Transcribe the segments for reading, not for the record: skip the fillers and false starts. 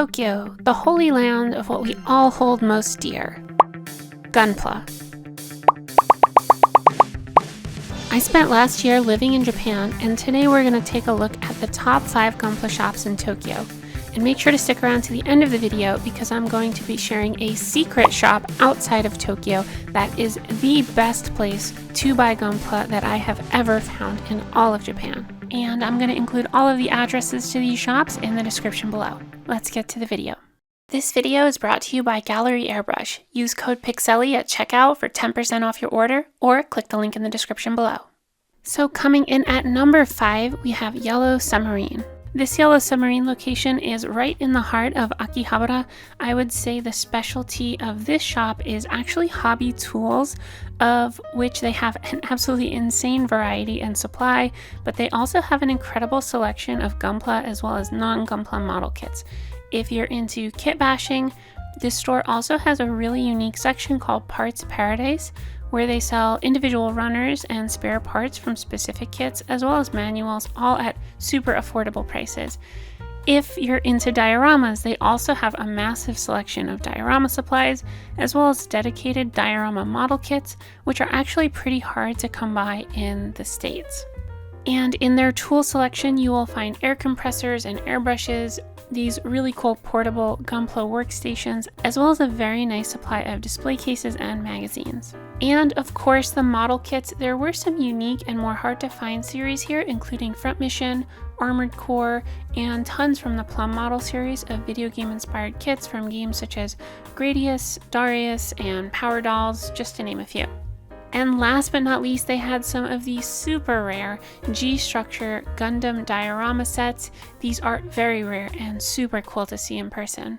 Tokyo, the holy land of what we all hold most dear, Gunpla. I spent last year living in Japan, and today we're going to take a look at the top 5 Gunpla shops in Tokyo. And make sure to stick around to the end of the video because I'm going to be sharing a secret shop outside of Tokyo that is the best place to buy Gunpla that I have ever found in all of Japan. And I'm going to include all of the addresses to these shops in the description below. Let's get to the video. This video is brought to you by Gallery Airbrush. Use code PIXELI at checkout for 10% off your order, or click the link in the description below. So coming in at number 5, we have Yellow Submarine. This Yellow Submarine location is right in the heart of Akihabara. I would say the specialty of this shop is actually hobby tools, of which they have an absolutely insane variety and supply, but they also have an incredible selection of Gunpla as well as non-Gunpla model kits. If you're into kit bashing, this store also has a really unique section called Parts Paradise, where they sell individual runners and spare parts from specific kits, as well as manuals, all at super affordable prices. If you're into dioramas, they also have a massive selection of diorama supplies, as well as dedicated diorama model kits, which are actually pretty hard to come by in the States. And in their tool selection, you will find air compressors and airbrushes, these really cool portable Gunpla workstations, as well as a very nice supply of display cases and magazines. And of course, the model kits. There were some unique and more hard to find series here, including Front Mission, Armored Core, and tons from the Plum model series of video game inspired kits from games such as Gradius, Darius, and Power Dolls, just to name a few. And last but not least, they had some of these super rare G-Structure Gundam diorama sets. These are very rare and super cool to see in person.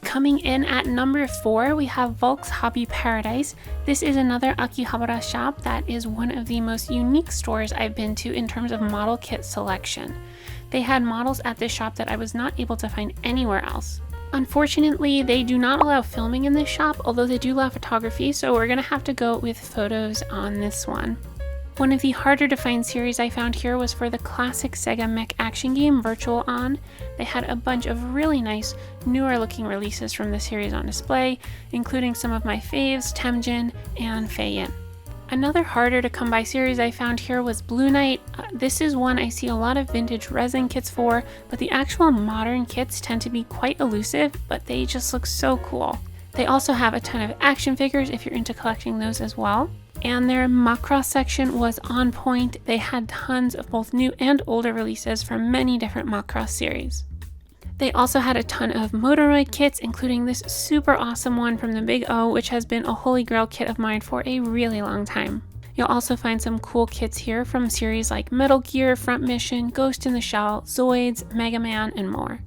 Coming in at number 4, we have Volk's Hobby Paradise. This is another Akihabara shop that is one of the most unique stores I've been to in terms of model kit selection. They had models at this shop that I was not able to find anywhere else. Unfortunately, they do not allow filming in this shop, although they do allow photography, so we're going to have to go with photos on this one. One of the harder to find series I found here was for the classic Sega mech action game Virtual On. They had a bunch of really nice, newer looking releases from the series on display, including some of my faves, Temjin and Feiyin. Another harder to come by series I found here was Blue Knight. This is one I see a lot of vintage resin kits for, but the actual modern kits tend to be quite elusive, but they just look so cool. They also have a ton of action figures if you're into collecting those as well. And their Macross section was on point. They had tons of both new and older releases from many different Macross series. They also had a ton of Motoroid kits, including this super awesome one from the Big O, which has been a holy grail kit of mine for a really long time. You'll also find some cool kits here from series like Metal Gear, Front Mission, Ghost in the Shell, Zoids, Mega Man, and more.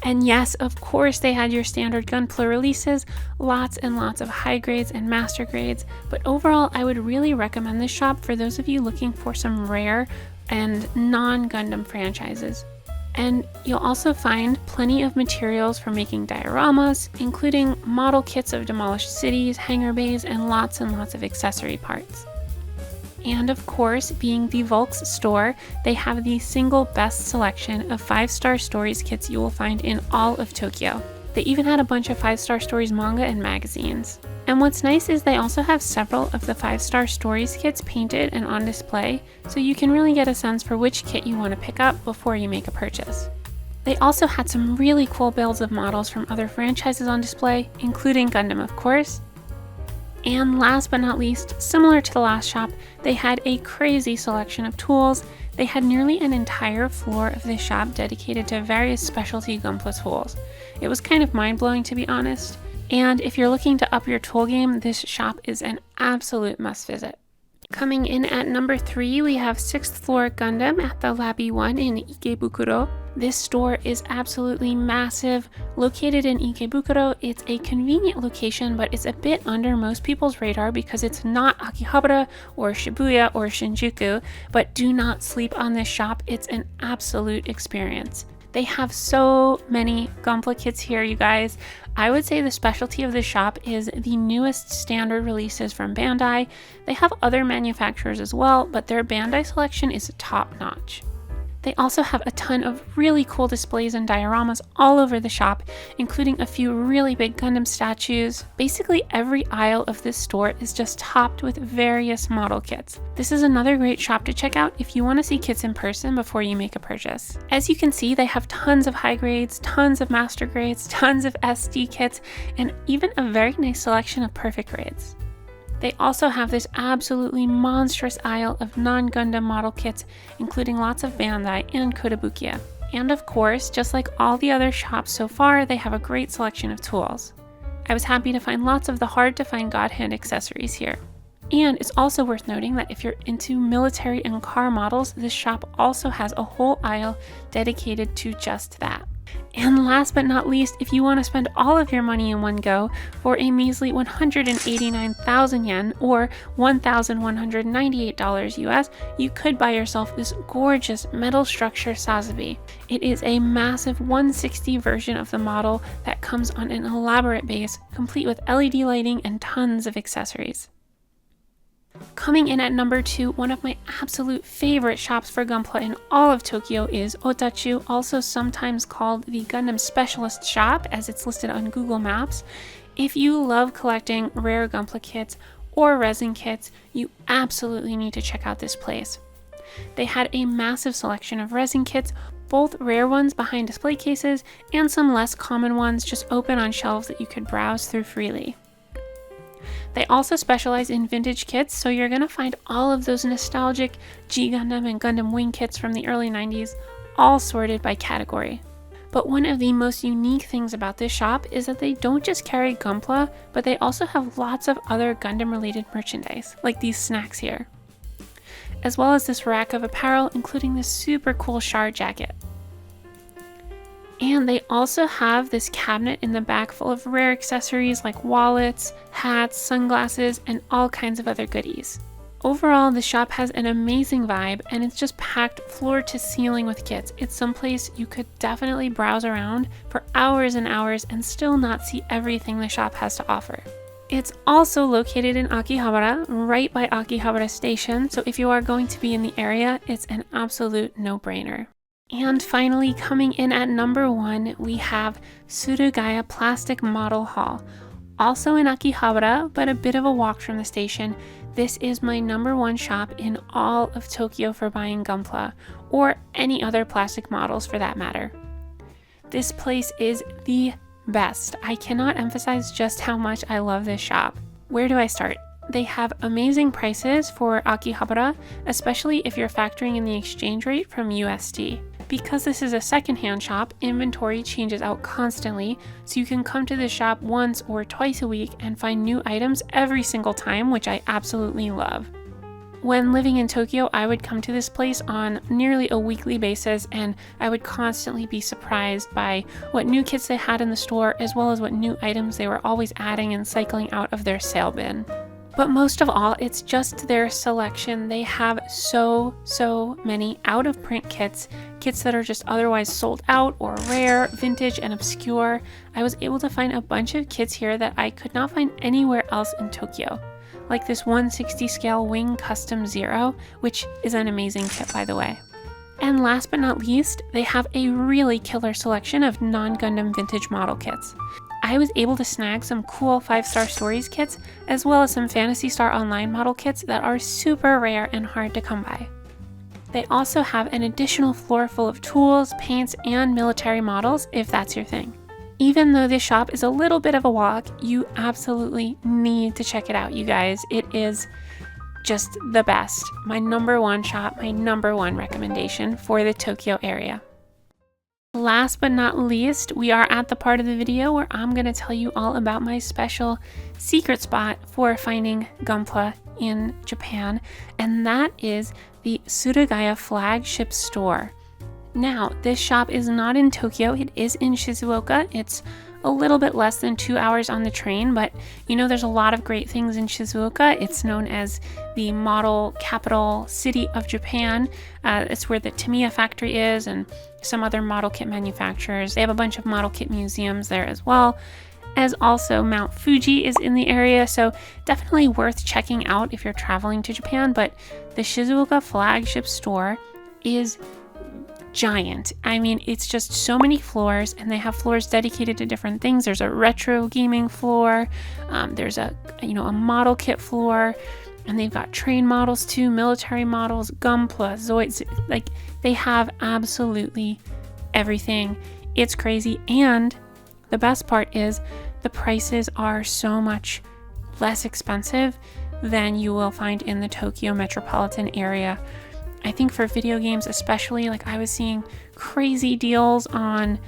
And yes, of course, they had your standard Gunpla releases, lots and lots of high grades and master grades, but overall, I would really recommend this shop for those of you looking for some rare and non-Gundam franchises. And you'll also find plenty of materials for making dioramas, including model kits of demolished cities, hangar bays, and lots of accessory parts. And of course, being the Volks store, they have the single best selection of 5-star stories kits you will find in all of Tokyo. They even had a bunch of 5-star stories manga and magazines. And what's nice is they also have several of the 5-star stories kits painted and on display, so you can really get a sense for which kit you want to pick up before you make a purchase. They also had some really cool builds of models from other franchises on display, including Gundam of course. And last but not least, similar to the last shop, they had a crazy selection of tools. They had nearly an entire floor of this shop dedicated to various specialty Gunpla tools. It was kind of mind-blowing, to be honest. And if you're looking to up your tool game, this shop is an absolute must visit. Coming in at number 3, we have 6th Floor Gundam at the Labby 1 in Ikebukuro. This store is absolutely massive. Located in Ikebukuro, it's a convenient location, but it's a bit under most people's radar because it's not Akihabara or Shibuya or Shinjuku, but do not sleep on this shop. It's an absolute experience. They have so many Gunpla kits here, you guys. I would say the specialty of this shop is the newest standard releases from Bandai. They have other manufacturers as well, but their Bandai selection is top notch. They also have a ton of really cool displays and dioramas all over the shop, including a few really big Gundam statues. Basically, every aisle of this store is just topped with various model kits. This is another great shop to check out if you want to see kits in person before you make a purchase. As you can see, they have tons of high grades, tons of master grades, tons of SD kits, and even a very nice selection of perfect grades. They also have this absolutely monstrous aisle of non-Gundam model kits, including lots of Bandai and Kotobukiya. And of course, just like all the other shops so far, they have a great selection of tools. I was happy to find lots of the hard-to-find God Hand accessories here. And it's also worth noting that if you're into military and car models, this shop also has a whole aisle dedicated to just that. And last but not least, if you want to spend all of your money in one go for a measly 189,000 yen or $1,198 US, you could buy yourself this gorgeous metal structure Sazabi. It is a massive 160 version of the model that comes on an elaborate base, complete with LED lighting and tons of accessories. Coming in at number 2, one of my absolute favorite shops for Gunpla in all of Tokyo is Otachu, also sometimes called the Gundam Specialist Shop as it's listed on Google Maps. If you love collecting rare Gunpla kits or resin kits, you absolutely need to check out this place. They had a massive selection of resin kits, both rare ones behind display cases and some less common ones just open on shelves that you could browse through freely. They also specialize in vintage kits, so you're going to find all of those nostalgic G Gundam and Gundam Wing kits from the early 90s, all sorted by category. But one of the most unique things about this shop is that they don't just carry Gunpla, but they also have lots of other Gundam-related merchandise, like these snacks here, as well as this rack of apparel, including this super cool Char jacket. And they also have this cabinet in the back full of rare accessories like wallets, hats, sunglasses, and all kinds of other goodies. Overall, the shop has an amazing vibe, and it's just packed floor to ceiling with kits. It's someplace you could definitely browse around for hours and hours and still not see everything the shop has to offer. It's also located in Akihabara, right by Akihabara Station, so if you are going to be in the area, it's an absolute no-brainer. And finally, coming in at number 1, we have Surugaya Plastic Model Hall. Also in Akihabara, but a bit of a walk from the station, this is my number 1 shop in all of Tokyo for buying Gunpla, or any other plastic models for that matter. This place is the best. I cannot emphasize just how much I love this shop. Where do I start? They have amazing prices for Akihabara, especially if you're factoring in the exchange rate from USD. Because this is a secondhand shop, inventory changes out constantly, so you can come to the shop once or twice a week and find new items every single time, which I absolutely love. When living in Tokyo, I would come to this place on nearly a weekly basis, and I would constantly be surprised by what new kits they had in the store, as well as what new items they were always adding and cycling out of their sale bin. But most of all, it's just their selection. They have so many out-of-print kits that are just otherwise sold out or rare, vintage, and obscure. I was able to find a bunch of kits here that I could not find anywhere else in Tokyo, like this 160 scale Wing Custom Zero, which is an amazing kit, by the way. And last but not least, they have a really killer selection of non-Gundam vintage model kits. I was able to snag some cool 5-Star Stories kits, as well as some Phantasy Star Online model kits that are super rare and hard to come by. They also have an additional floor full of tools, paints, and military models, if that's your thing. Even though this shop is a little bit of a walk, you absolutely need to check it out, you guys. It is just the best. My number 1 shop, my number 1 recommendation for the Tokyo area. Last but not least, we are at the part of the video where I'm going to tell you all about my special secret spot for finding Gunpla in Japan, and that is the Surugaya flagship store. Now, this shop is not in Tokyo, it is in Shizuoka. It's a little bit less than 2 hours on the train, but you know there's a lot of great things in Shizuoka. It's known as the model capital city of Japan. It's where the Tamiya factory is and some other model kit manufacturers. They have a bunch of model kit museums there as well, as also Mount Fuji is in the area, so definitely worth checking out if you're traveling to Japan. But the Shizuoka flagship store is giant. I mean, it's just so many floors, and they have floors dedicated to different things. There's a retro gaming floor, there's a model kit floor, and they've got train models too, military models, Gunpla, Zoids. Like, they have absolutely everything. It's crazy, and the best part is the prices are so much less expensive than you will find in the Tokyo metropolitan area. I think for video games especially, like, I was seeing crazy deals on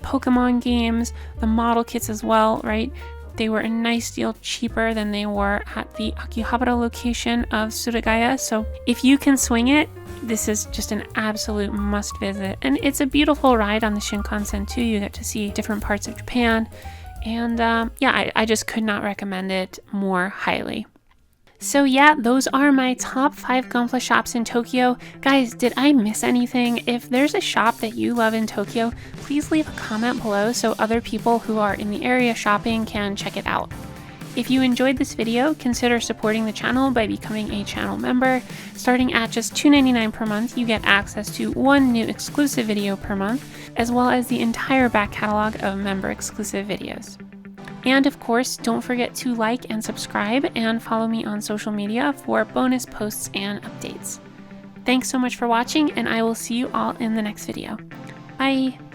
Pokemon games, the model kits as well, right? They were a nice deal cheaper than they were at the Akihabara location of Surugaya. So if you can swing it, this is just an absolute must visit. And it's a beautiful ride on the Shinkansen too. You get to see different parts of Japan. And I just could not recommend it more highly. So yeah, those are my top 5 Gunpla shops in Tokyo. Guys, did I miss anything? If there's a shop that you love in Tokyo, please leave a comment below so other people who are in the area shopping can check it out. If you enjoyed this video, consider supporting the channel by becoming a channel member. Starting at just $2.99 per month, you get access to 1 new exclusive video per month, as well as the entire back catalog of member exclusive videos. And of course, don't forget to like and subscribe and follow me on social media for bonus posts and updates. Thanks so much for watching, and I will see you all in the next video. Bye!